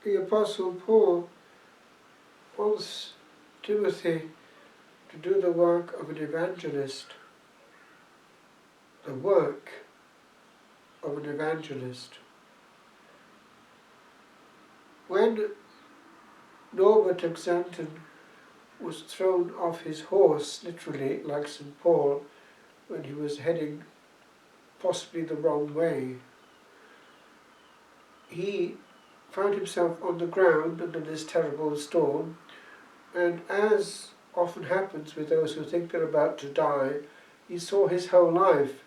the Apostle Paul wants Timothy to do the work of an evangelist. The work of an evangelist. When Norbert XVII was thrown off his horse, literally, like St. Paul, when he was heading possibly the wrong way, he found himself on the ground under this terrible storm, and as often happens with those who think they're about to die, he saw his whole life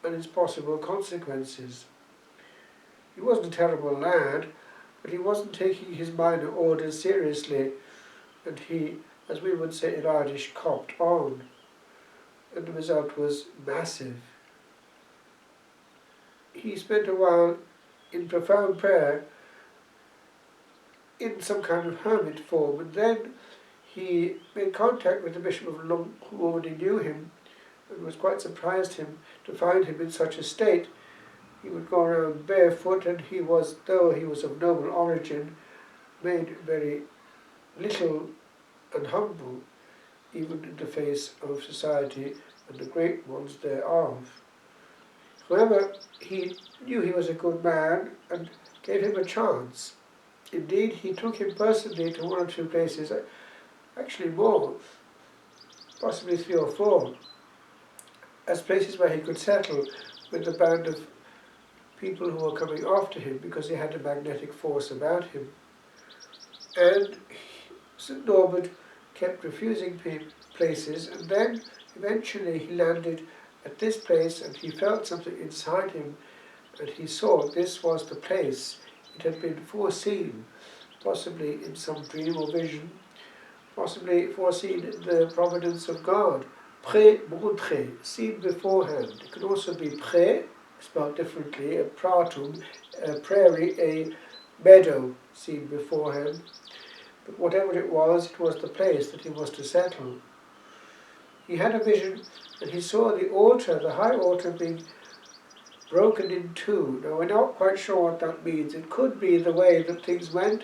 and its possible consequences. He wasn't a terrible lad, but he wasn't taking his minor orders seriously, and he, as we would say in Irish, copped on, and the result was massive. He spent a while in profound prayer in some kind of hermit form, and then he made contact with the Bishop of Lung, who already knew him, and was quite surprised to find him in such a state. He would go around barefoot, and he was, though he was of noble origin, made very little and humble, even in the face of society and the great ones thereof. However, he knew he was a good man and gave him a chance. Indeed, he took him personally to one or two places, actually more, possibly 3 or 4, as places where he could settle with the band of people who were coming after him, because he had a magnetic force about him. And St. Norbert kept refusing places, and then eventually he landed at this place, and he felt something inside him, and he saw this was the place. It had been foreseen, possibly in some dream or vision, possibly foreseen in the providence of God. Pré-montré, seen beforehand. It could also be pré, spelled differently, a pratum, a prairie, a meadow, seen beforehand. But whatever it was the place that he was to settle. He had a vision, and he saw the altar, the high altar, being broken in two. Now, we're not quite sure what that means. It could be the way that things went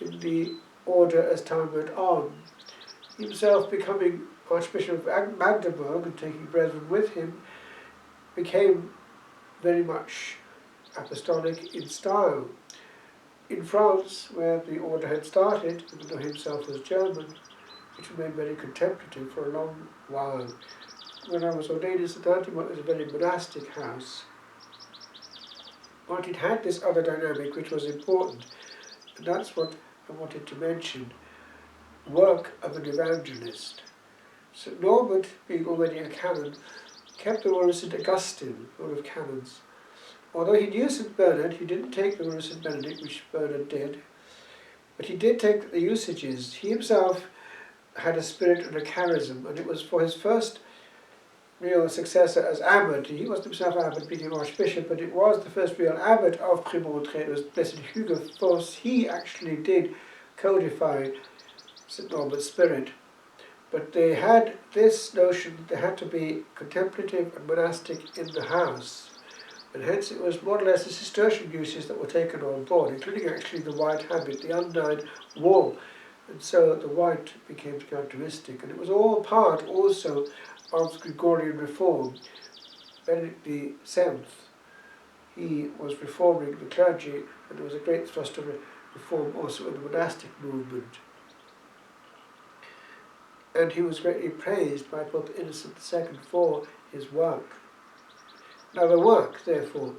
in the order as time went on. Himself becoming Archbishop of Magdeburg and taking brethren with him, became very much apostolic in style. In France, where the order had started, even though himself was German, it remained very contemplative for a long while. When I was ordained in St. Antimo, it was a very monastic house. But it had this other dynamic which was important, and that's what I wanted to mention. Work of an evangelist. St. Norbert, being already a canon, kept the rule of St. Augustine, rule of canons. Although he knew St. Bernard, he didn't take the rule of St. Benedict, which Bernard did, but he did take the usages. He himself had a spirit and a charism, and it was for his first real successor as abbot. He wasn't himself abbot, became archbishop, but it was the first real abbot of Prémontré. It was Blessed Hugo Foss. He actually did codify St. Norbert's spirit. But they had this notion that they had to be contemplative and monastic in the house. And hence it was more or less the Cistercian uses that were taken on board, including actually the white habit, the undyed wool. And so the white became characteristic. And it was all part also of Gregorian reform. Benedict XVII, he was reforming the clergy, and there was a great thrust of reform also in the monastic movement. And he was greatly praised by Pope Innocent II for his work. Now the work, therefore,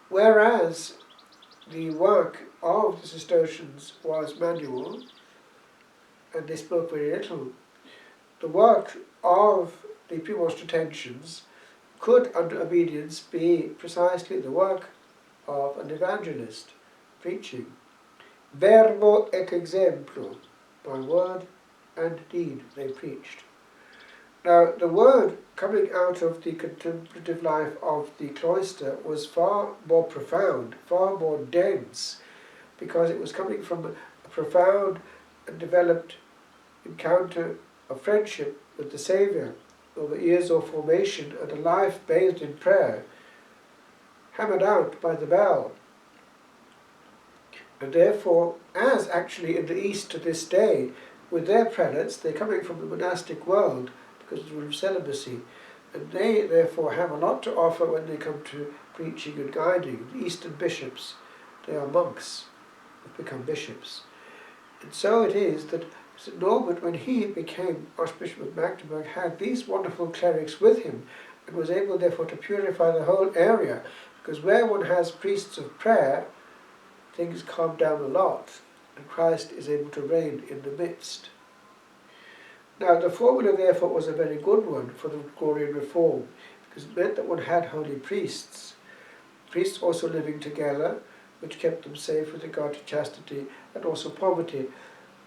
whereas the work of the Cistercians was manual, and they spoke very little, the work of the Premonstratensians could, under obedience, be precisely the work of an evangelist, preaching. Verbo et exemplo, by word and deed they preached. Now, the word coming out of the contemplative life of the cloister was far more profound, far more dense, because it was coming from a profound and developed encounter of friendship with the Saviour, over years of formation and a life bathed in prayer, hammered out by the bell. And therefore, as actually in the East to this day, with their prelates, they're coming from the monastic world because of the rule of celibacy, and they therefore have a lot to offer when they come to preaching and guiding. The Eastern bishops, they are monks, have become bishops. And so it is that St. Norbert, when he became Archbishop of Magdeburg, had these wonderful clerics with him and was able therefore to purify the whole area, because where one has priests of prayer, things calm down a lot and Christ is able to reign in the midst. Now the formula therefore was a very good one for the Gregorian reform, because it meant that one had holy priests also living together, which kept them safe with regard to chastity and also poverty,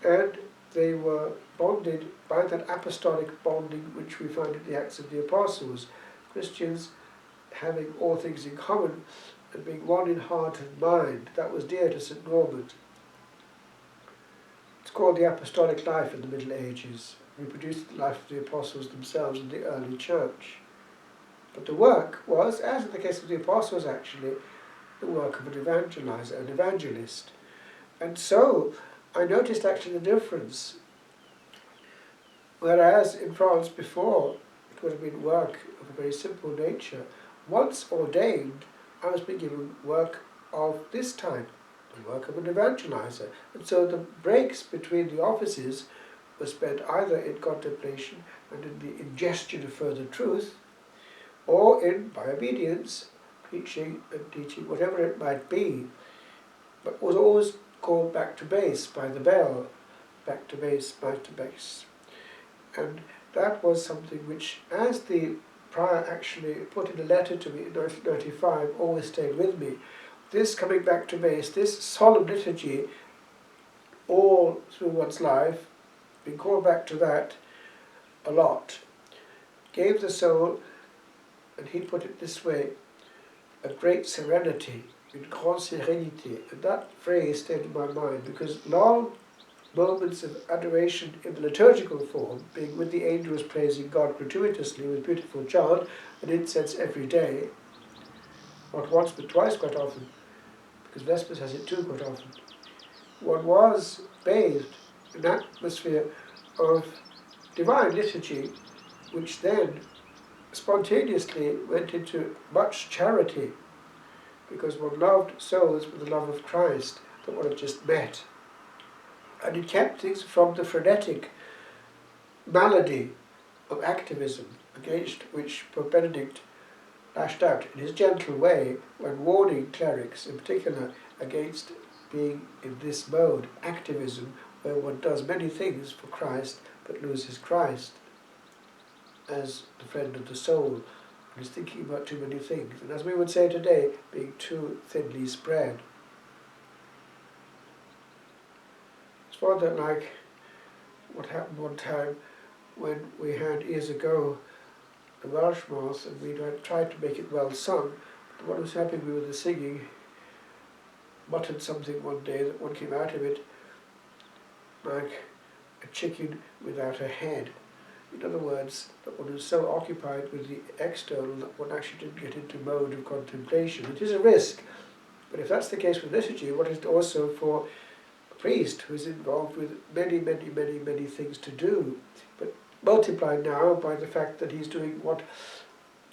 and they were bonded by that apostolic bonding which we find in the Acts of the Apostles, Christians having all things in common and being one in heart and mind. That was dear to St. Norbert. It's called the apostolic life in the Middle Ages, reproduced the life of the apostles themselves in the early church. But the work was, as in the case of the apostles actually, the work of an evangelizer, an evangelist. And so I noticed actually the difference. Whereas in France before, it would have been work of a very simple nature. Once ordained, I was being given work of this type, the work of an evangelizer. And so the breaks between the offices were spent either in contemplation and in the ingestion of further truth, or in, by obedience, preaching and teaching, whatever it might be, but was always called back to base by the bell, back to base, back to base. And that was something which, as the prior actually put in a letter to me in 1995, always stayed with me. This coming back to base, this solemn liturgy, all through one's life, being called back to that a lot, gave the soul, and he put it this way, a great serenity, une grande sérénité. And that phrase stayed in my mind because long moments of adoration in the liturgical form, being with the angels praising God gratuitously with beautiful chant and incense every day, not once but twice quite often, because Vespers has it too quite often, one was bathed in an atmosphere of divine liturgy, which then spontaneously went into much charity, because one loved souls with the love of Christ that one had just met. And it kept things from the frenetic malady of activism against which Pope Benedict lashed out in his gentle way when warning clerics in particular against being in this mode, activism, where one does many things for Christ but loses Christ as the friend of the soul and is thinking about too many things. And as we would say today, being too thinly spread. It's rather like what happened one time when we had years ago the Welsh Mass and we tried to make it well sung. The one who was helping me with the singing muttered something one day that one came out of it like a chicken without a head. In other words, that one was so occupied with the external that one actually didn't get into mode of contemplation. It is a risk, but if that's the case with liturgy, what is it also for a priest who is involved with many, many, many, many things to do, but multiplied now by the fact that he's doing what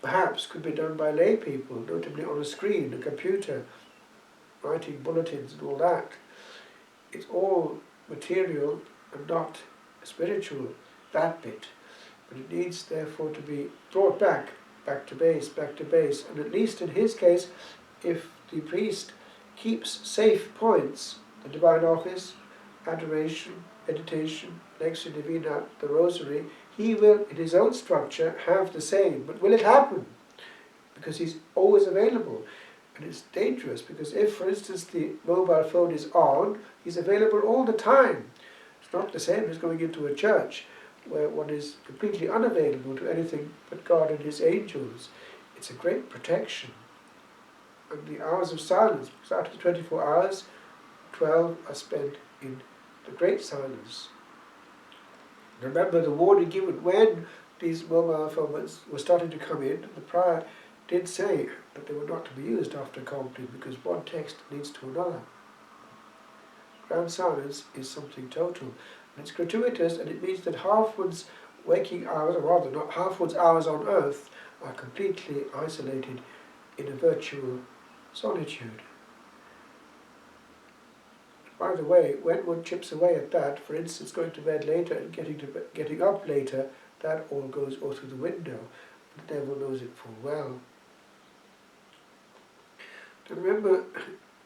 perhaps could be done by lay people, notably on a screen, a computer, writing bulletins and all that. It's all material and not spiritual, that bit. But it needs therefore to be brought back to base, and at least in his case, if the priest keeps safe points, the divine office, adoration, meditation, Lectio Divina, the Rosary, he will, in his own structure, have the same. But will it happen? Because he's always available. And it's dangerous, because if, for instance, the mobile phone is on, he's available all the time. It's not the same as going into a church, where one is completely unavailable to anything but God and his angels. It's a great protection. And the hours of silence, because out of the 24 hours, 12 are spent in the great silence. Remember the warning given when these mobile phones were starting to come in, the prior did say that they were not to be used after Compline, because one text leads to another. ground silence is something total. And it's gratuitous, and it means that half one's waking hours, or rather not half one's hours on earth, are completely isolated in a virtual solitude. By the way, when one chips away at that, for instance, going to bed later and getting up later, that all goes all through the window. The devil knows it full well. To remember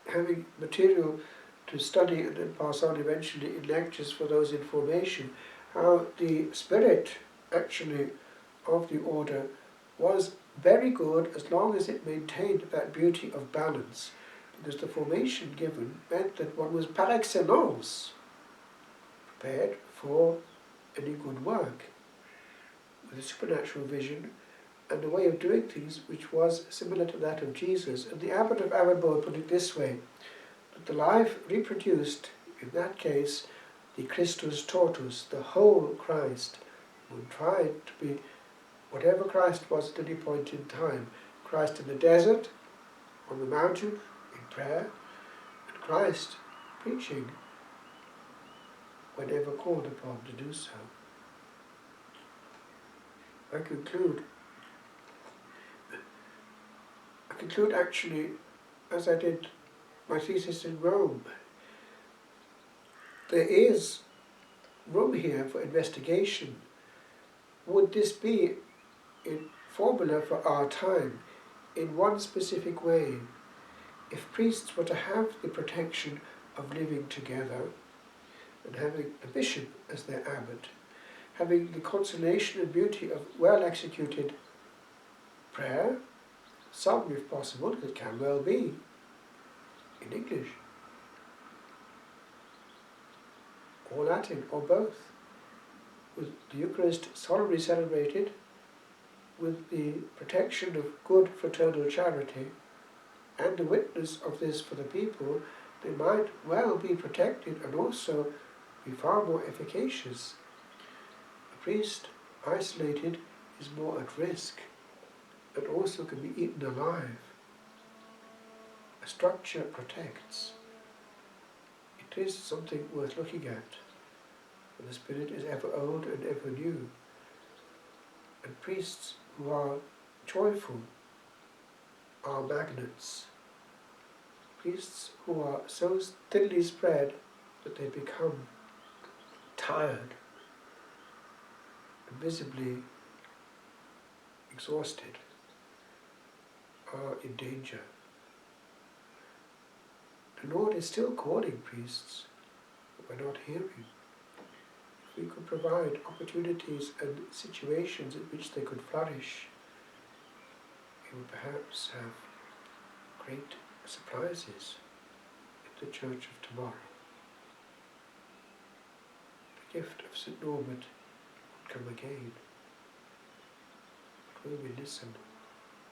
having material to study and then pass on eventually in lectures for those in formation, how the spirit actually of the order was very good as long as it maintained that beauty of balance, because the formation given meant that one was par excellence prepared for any good work, with a supernatural vision and a way of doing things which was similar to that of Jesus. And the abbot of Avonmore put it this way, that the life reproduced, in that case, the Christus totus, the whole Christ, who tried to be whatever Christ was at any point in time. Christ in the desert, on the mountain, in prayer, and Christ preaching whenever called upon to do so. I conclude actually, as I did my thesis in Rome. There is room here for investigation. Would this be a formula for our time in one specific way? If priests were to have the protection of living together and having a bishop as their abbot, having the consolation and beauty of well-executed prayer, some, if possible, it can well be, in English, or Latin, or both, with the Eucharist solemnly celebrated, with the protection of good fraternal charity, and the witness of this for the people, they might well be protected and also be far more efficacious. A priest isolated is more at risk, and also can be eaten alive. A structure protects. It is something worth looking at, and the spirit is ever old and ever new. And priests who are joyful are magnets. Priests who are so thinly spread that they become tired and visibly exhausted are in danger. The Lord is still calling priests, but we're not hearing. If we could provide opportunities and situations in which they could flourish, we would perhaps have great surprises in the Church of tomorrow. The gift of St. Norbert would come again. But will we listen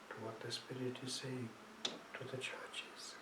to what the Spirit is saying to the churches?